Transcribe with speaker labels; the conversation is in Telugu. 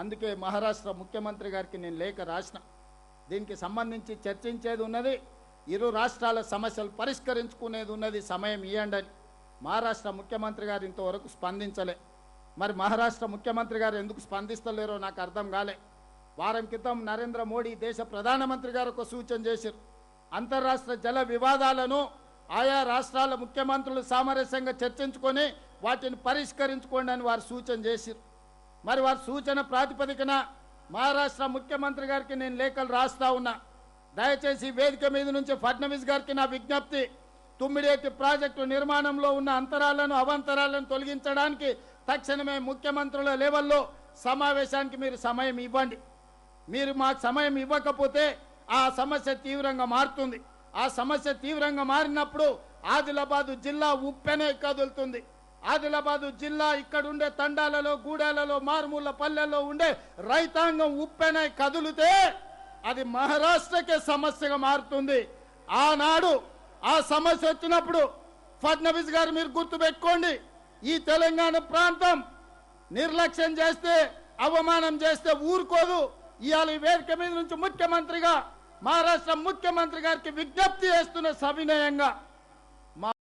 Speaker 1: అందుకే మహారాష్ట్ర ముఖ్యమంత్రి గారికి నేను లేఖ రాసిన. దీనికి సంబంధించి చర్చించేది ఉన్నది, ఇరు రాష్ట్రాల సమస్యలు పరిష్కరించుకునేది ఉన్నది, సమయం ఇవ్వండి అని. మహారాష్ట్ర ముఖ్యమంత్రి గారు ఇంతవరకు స్పందించలే. మరి మహారాష్ట్ర ముఖ్యమంత్రి గారు ఎందుకు స్పందిస్తలేరో నాకు అర్థం కాలే. వారం క్రితం నరేంద్ర మోడీ దేశ ప్రధానమంత్రి గారు ఒక సూచన చేశారు. అంతర్రాష్ట్ర జల వివాదాలను ఆయా రాష్ట్రాల ముఖ్యమంత్రులు సామరస్యంగా చర్చించుకొని వాటిని పరిష్కరించుకోండి అని వారు సూచన చేశారు. మరి వారి సూచన ప్రాతిపదికన మహారాష్ట్ర ముఖ్యమంత్రి గారికి నేను లేఖలు రాస్తా ఉన్నా. దయచేసి వేదిక మీద నుంచి ఫడ్నవీస్ గారికి నా విజ్ఞప్తి, తుమ్మిడేటి ప్రాజెక్టు నిర్మాణంలో ఉన్న అంతరాలను అవాంతరాలను తొలగించడానికి తక్షణమే ముఖ్యమంత్రుల లెవెల్లో సమావేశానికి మీరు సమయం ఇవ్వండి. మీరు మాకు సమయం ఇవ్వకపోతే ఆ సమస్య తీవ్రంగా మారుతుంది. ఆ సమస్య తీవ్రంగా మారినప్పుడు ఆదిలాబాదు జిల్లా ఉప్పెనే కదులుతుంది. ఆదిలాబాదు జిల్లా ఇక్కడుండే తండాలలో, గూడాలలో, మారుమూల పల్లెల్లో ఉండే రైతాంగం ఉప్పెనే కదులుతే అది మహారాష్ట్రకే సమస్యగా మారుతుంది. ఆనాడు ఆ సమస్య వచ్చినప్పుడు ఫడ్నవీస్ గారు మీరు గుర్తుపెట్టుకోండి, ఈ తెలంగాణ ప్రాంతం నిర్లక్ష్యం చేస్తే, అవమానం చేస్తే ఊరుకోదు. ఇవాళ ఈ వేదిక మీద నుంచి ముఖ్యమంత్రిగా మహారాష్ట్ర ముఖ్యమంత్రి గారికి విజ్ఞప్తి చేస్తున్న సవినయంగా